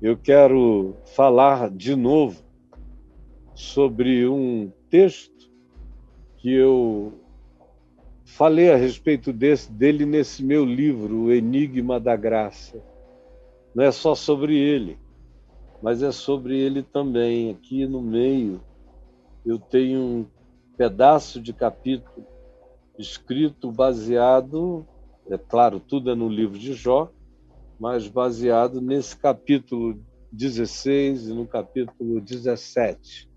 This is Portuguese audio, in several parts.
Eu quero falar de novo sobre um texto que eu falei a respeito dele nesse meu livro, O Enigma da Graça. Não é só sobre ele, mas é sobre ele também. Aqui no meio eu tenho um pedaço de capítulo escrito baseado, é claro, tudo é no livro de Jó, mas baseado nesse capítulo 16 e no capítulo 17.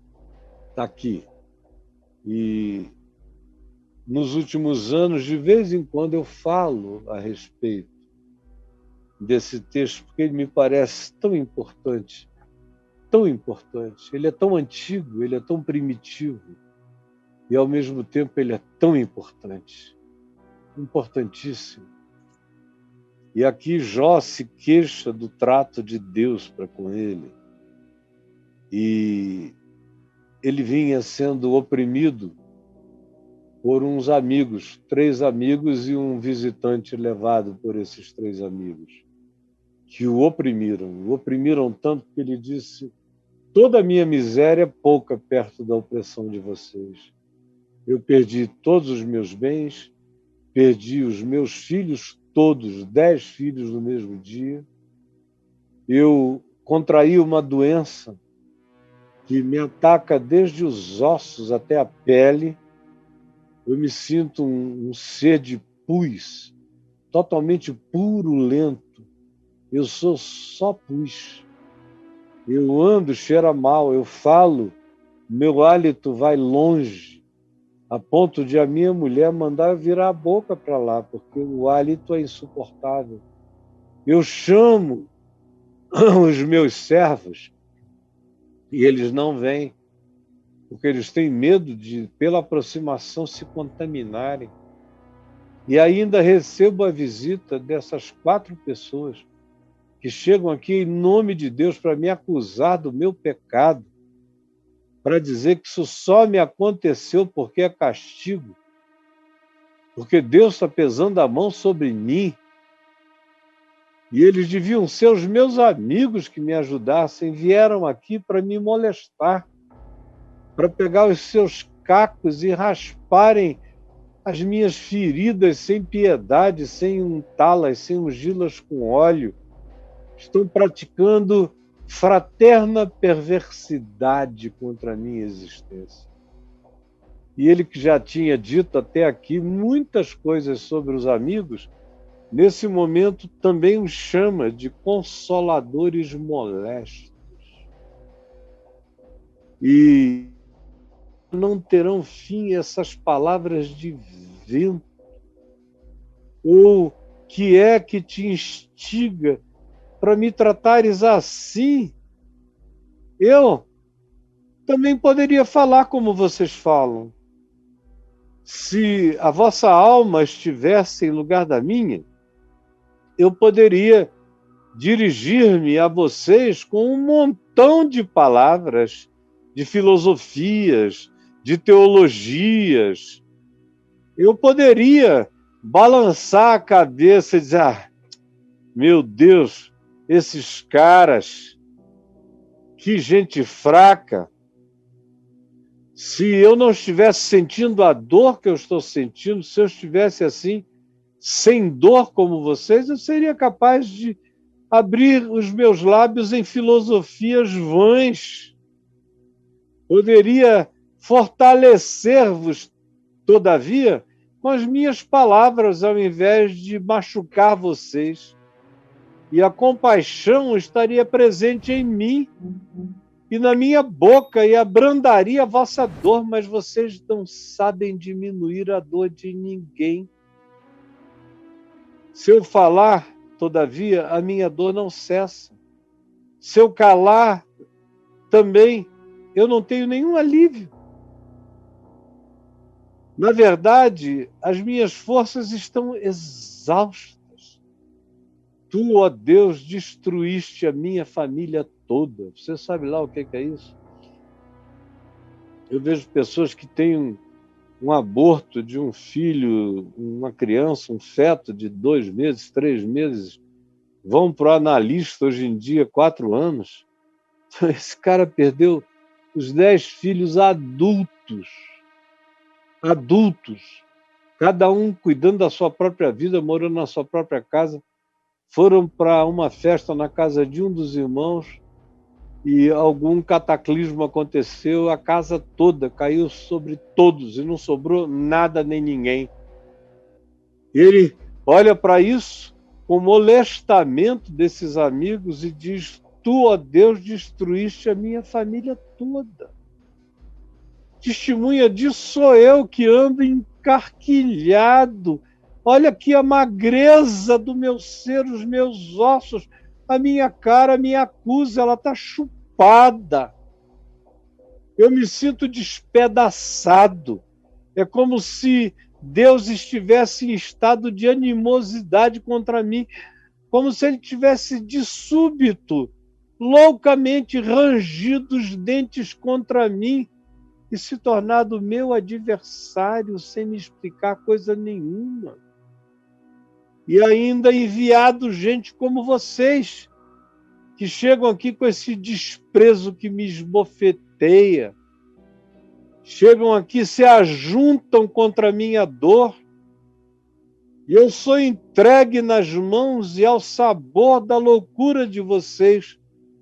Está aqui. E nos últimos anos, de vez em quando, eu falo a respeito desse texto, porque ele me parece tão importante, tão importante. Ele é tão antigo, ele é tão primitivo, e ao mesmo tempo ele é tão importante, importantíssimo. E aqui Jó se queixa do trato de Deus para com ele. E ele vinha sendo oprimido por uns amigos, 3 amigos e um visitante levado por esses 3 amigos, que o oprimiram tanto que ele disse: toda a minha miséria é pouca perto da opressão de vocês. Eu perdi todos os meus bens, perdi os meus filhos todos, 10 filhos no mesmo dia. Eu contraí uma doença que me ataca desde os ossos até a pele. Eu me sinto um ser de pus, totalmente purulento. Eu sou só pus. Eu ando, cheira mal, eu falo, meu hálito vai longe, a ponto de a minha mulher mandar eu virar a boca para lá, porque o hálito é insuportável. Eu chamo os meus servos e eles não vêm, porque eles têm medo de, pela aproximação, se contaminarem. E ainda recebo a visita dessas 4 pessoas que chegam aqui em nome de Deus para me acusar do meu pecado, para dizer que isso só me aconteceu porque é castigo, porque Deus está pesando a mão sobre mim. E eles deviam ser os meus amigos que me ajudassem, vieram aqui para me molestar, para pegar os seus cacos e rasparem as minhas feridas sem piedade, sem untá-las, sem ungi-las com óleo. Estão praticando fraterna perversidade contra a minha existência. E ele, que já tinha dito até aqui muitas coisas sobre os amigos, nesse momento também os chama de consoladores molestos. E não terão fim essas palavras de vento. Ou que é que te instiga para me tratares assim? Eu também poderia falar como vocês falam. Se a vossa alma estivesse em lugar da minha, eu poderia dirigir-me a vocês com um montão de palavras, de filosofias, de teologias. Eu poderia balançar a cabeça e dizer: ah, meu Deus, esses caras, que gente fraca. Se eu não estivesse sentindo a dor que eu estou sentindo, se eu estivesse assim, sem dor como vocês, eu seria capaz de abrir os meus lábios em filosofias vãs. Poderia fortalecer-vos, todavia, com as minhas palavras, ao invés de machucar vocês. E a compaixão estaria presente em mim e na minha boca, e abrandaria a vossa dor, mas vocês não sabem diminuir a dor de ninguém. Se eu falar, todavia, a minha dor não cessa. Se eu calar, também, eu não tenho nenhum alívio. Na verdade, as minhas forças estão exaustas. Tu, ó Deus, destruíste a minha família toda. Você sabe lá o que é isso? Eu vejo pessoas que têm um aborto de um filho, uma criança, um feto de 2 meses, 3 meses, vão para o analista hoje em dia, 4 anos. Esse cara perdeu os 10 filhos adultos, cada um cuidando da sua própria vida, morando na sua própria casa. Foram para uma festa na casa de um dos irmãos e algum cataclismo aconteceu, a casa toda caiu sobre todos e não sobrou nada nem ninguém. Ele olha para isso com molestamento desses amigos e diz: tu, ó Deus, destruíste a minha família toda. Testemunha disso sou eu, que ando encarquilhado. Olha aqui a magreza do meu ser, os meus ossos, a minha cara me acusa, ela está chupada. Eu me sinto despedaçado. É como se Deus estivesse em estado de animosidade contra mim, como se ele tivesse de súbito, loucamente rangido os dentes contra mim e se tornado meu adversário sem me explicar coisa nenhuma. E ainda enviado gente como vocês, que chegam aqui com esse desprezo que me esbofeteia, chegam aqui, se ajuntam contra a minha dor, e eu sou entregue nas mãos e ao sabor da loucura de vocês,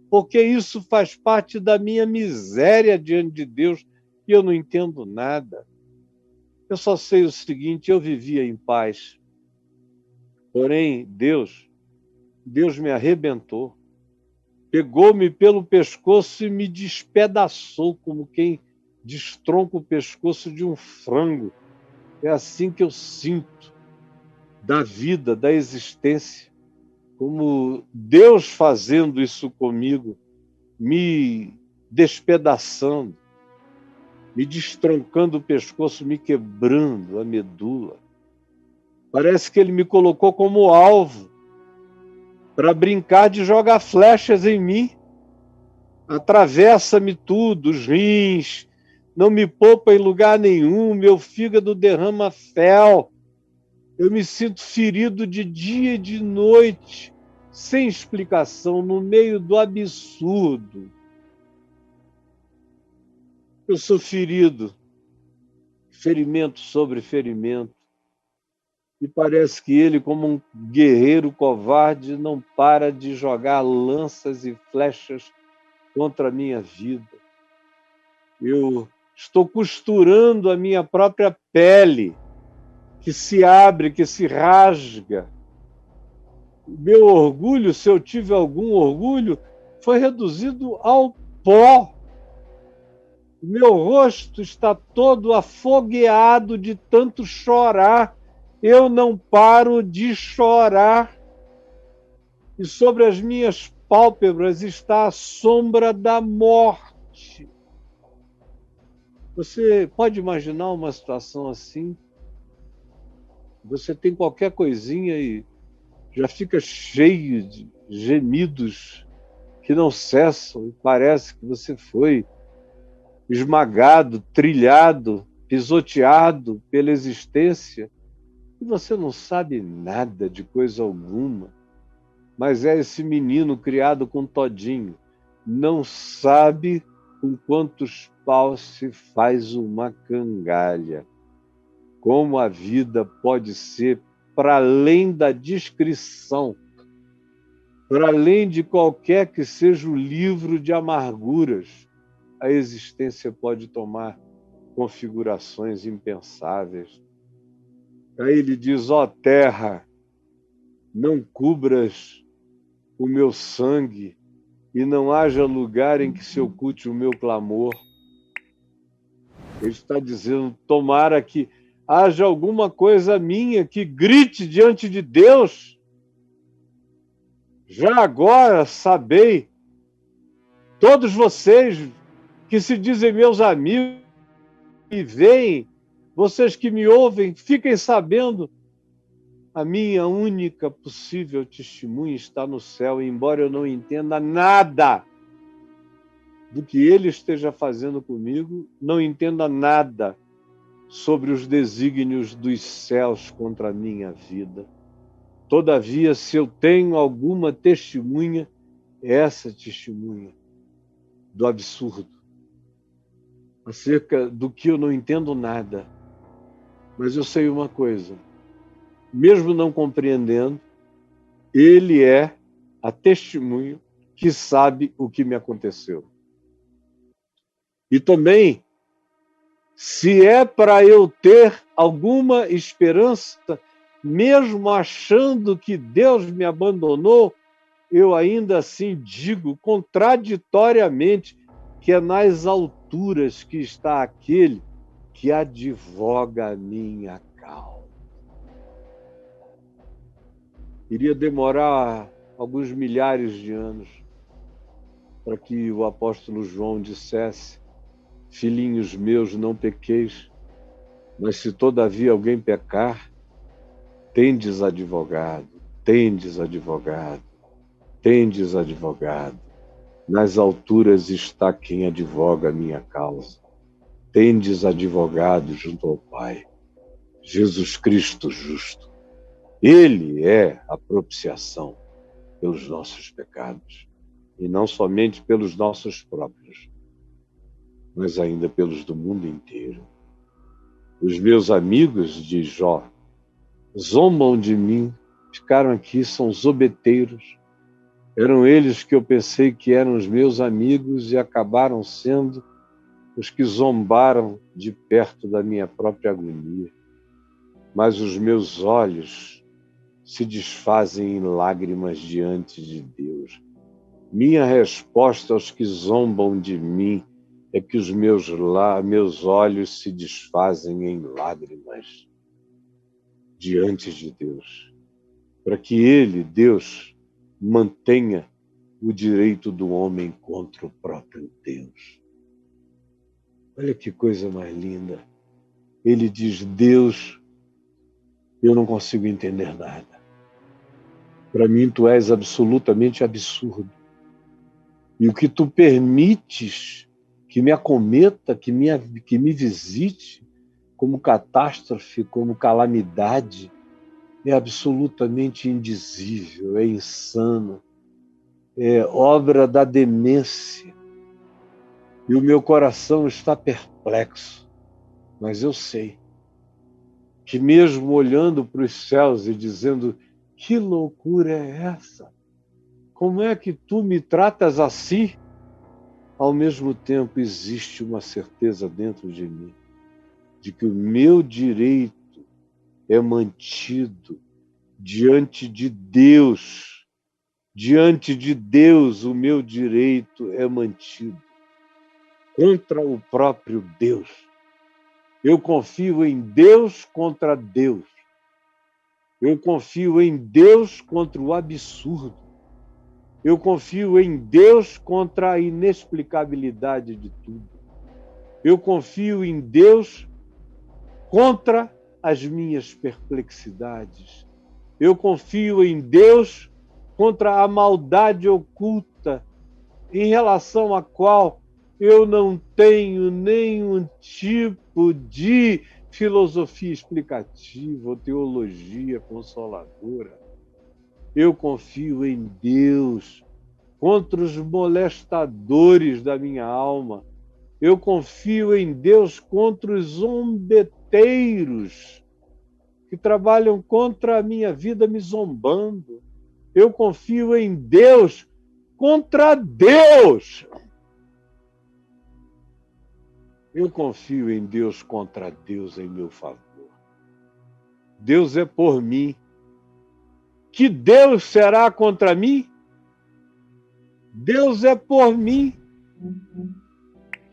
porque isso faz parte da minha miséria diante de Deus, e eu não entendo nada. Eu só sei o seguinte: eu vivia em paz. Porém, Deus me arrebentou, pegou-me pelo pescoço e me despedaçou, como quem destronca o pescoço de um frango. É assim que eu sinto da vida, da existência, como Deus fazendo isso comigo, me despedaçando, me destroncando o pescoço, me quebrando a medula. Parece que ele me colocou como alvo para brincar de jogar flechas em mim. Atravessa-me tudo, os rins, não me poupa em lugar nenhum, meu fígado derrama fel. Eu me sinto ferido de dia e de noite, sem explicação, no meio do absurdo. Eu sou ferido, ferimento sobre ferimento. E parece que ele, como um guerreiro covarde, não para de jogar lanças e flechas contra a minha vida. Eu estou costurando a minha própria pele, que se abre, que se rasga. O meu orgulho, se eu tive algum orgulho, foi reduzido ao pó. O meu rosto está todo afogueado de tanto chorar. Eu não paro de chorar. E sobre as minhas pálpebras está a sombra da morte. Você pode imaginar uma situação assim? Você tem qualquer coisinha e já fica cheio de gemidos que não cessam, e parece que você foi esmagado, trilhado, pisoteado pela existência, e você não sabe nada de coisa alguma, mas é esse menino criado com todinho, não sabe com quantos paus se faz uma cangalha, como a vida pode ser para além da descrição, para além de qualquer que seja o livro de amarguras. A existência pode tomar configurações impensáveis. Aí ele diz: ó terra, não cubras o meu sangue e não haja lugar em que se oculte o meu clamor. Ele está dizendo: tomara que haja alguma coisa minha que grite diante de Deus. Já agora sabei, todos vocês que se dizem meus amigos e veem, vocês que me ouvem, fiquem sabendo, a minha única possível testemunha está no céu, e embora eu não entenda nada do que ele esteja fazendo comigo, não entenda nada sobre os desígnios dos céus contra a minha vida. Todavia, se eu tenho alguma testemunha, é essa testemunha do absurdo, acerca do que eu não entendo nada. Mas eu sei uma coisa, mesmo não compreendendo, ele é a testemunha que sabe o que me aconteceu. E também, se é para eu ter alguma esperança, mesmo achando que Deus me abandonou, eu ainda assim digo contraditoriamente que é nas alturas que está aquele que advoga a minha causa. Iria demorar alguns milhares de anos para que o apóstolo João dissesse: filhinhos meus, não pequeis, mas se todavia alguém pecar, tendes advogado, tendes advogado, tendes advogado. Nas alturas está quem advoga a minha causa. Tendes advogado junto ao Pai, Jesus Cristo justo. Ele é a propiciação pelos nossos pecados, e não somente pelos nossos próprios, mas ainda pelos do mundo inteiro. Os meus amigos de Jó zombam de mim, ficaram aqui, são zombeteiros. Eram eles que eu pensei que eram os meus amigos e acabaram sendo os que zombaram de perto da minha própria agonia. Mas os meus olhos se desfazem em lágrimas diante de Deus. Minha resposta aos que zombam de mim é que os meus olhos se desfazem em lágrimas diante de Deus, para que Ele, Deus, mantenha o direito do homem contra o próprio Deus. Olha que coisa mais linda. Ele diz: Deus, eu não consigo entender nada. Para mim, tu és absolutamente absurdo. E o que tu permites que me acometa, que me visite como catástrofe, como calamidade, é absolutamente indizível, é insano, é obra da demência. E o meu coração está perplexo, mas eu sei que mesmo olhando para os céus e dizendo: que loucura é essa? Como é que tu me tratas assim? Ao mesmo tempo existe uma certeza dentro de mim de que o meu direito é mantido diante de Deus. Diante de Deus, o meu direito é mantido contra o próprio Deus. Eu confio em Deus contra Deus. Eu confio em Deus contra o absurdo. Eu confio em Deus contra a inexplicabilidade de tudo. Eu confio em Deus contra as minhas perplexidades. Eu confio em Deus contra a maldade oculta, em relação à qual eu não tenho nenhum tipo de filosofia explicativa ou teologia consoladora. Eu confio em Deus contra os molestadores da minha alma. Eu confio em Deus contra os zombeteiros que trabalham contra a minha vida me zombando. Eu confio em Deus contra Deus. Eu confio em Deus contra Deus em meu favor. Deus é por mim. Que Deus será contra mim? Deus é por mim.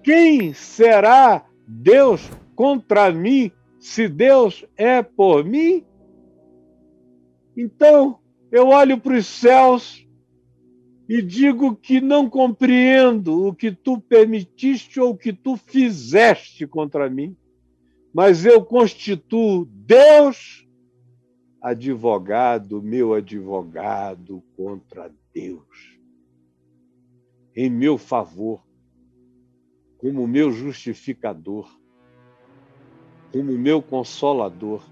Quem será Deus contra mim se Deus é por mim? Então, eu olho para os céus e digo que não compreendo o que tu permitiste ou o que tu fizeste contra mim, mas eu constituo Deus advogado, meu advogado contra Deus, em meu favor, como meu justificador, como meu consolador,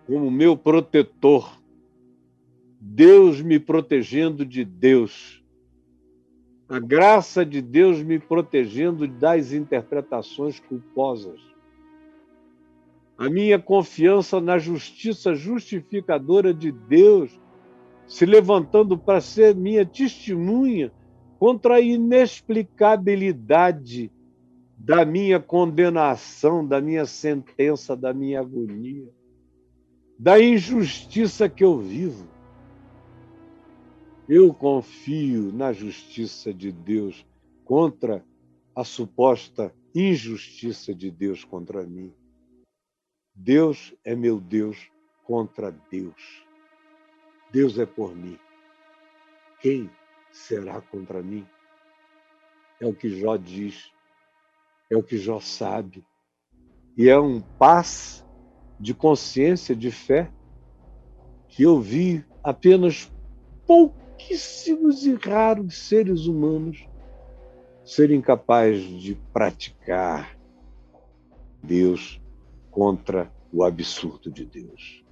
como meu protetor, Deus me protegendo de Deus. A graça de Deus me protegendo das interpretações culposas. A minha confiança na justiça justificadora de Deus se levantando para ser minha testemunha contra a inexplicabilidade da minha condenação, da minha sentença, da minha agonia, da injustiça que eu vivo. Eu confio na justiça de Deus contra a suposta injustiça de Deus contra mim. Deus é meu Deus contra Deus. Deus é por mim. Quem será contra mim? É o que Jó diz, é o que Jó sabe. E é um paz de consciência, de fé, que eu vi apenas pouquíssimos e raros seres humanos serem capazes de praticar Deus contra o absurdo de Deus.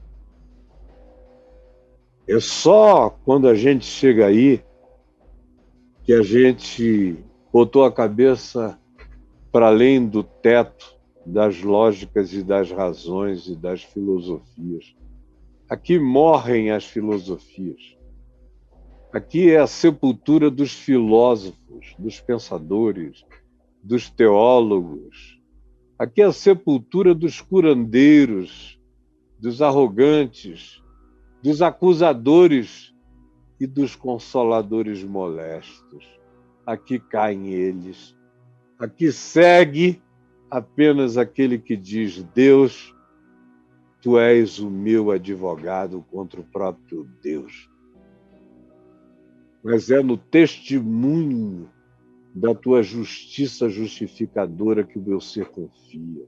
É só quando a gente chega aí que a gente botou a cabeça para além do teto das lógicas e das razões e das filosofias. Aqui morrem as filosofias. Aqui é a sepultura dos filósofos, dos pensadores, dos teólogos. Aqui é a sepultura dos curandeiros, dos arrogantes, dos acusadores e dos consoladores molestos. Aqui caem eles. Aqui segue apenas aquele que diz: Deus, tu és o meu advogado contra o próprio Deus. Mas é no testemunho da tua justiça justificadora que o meu ser confia.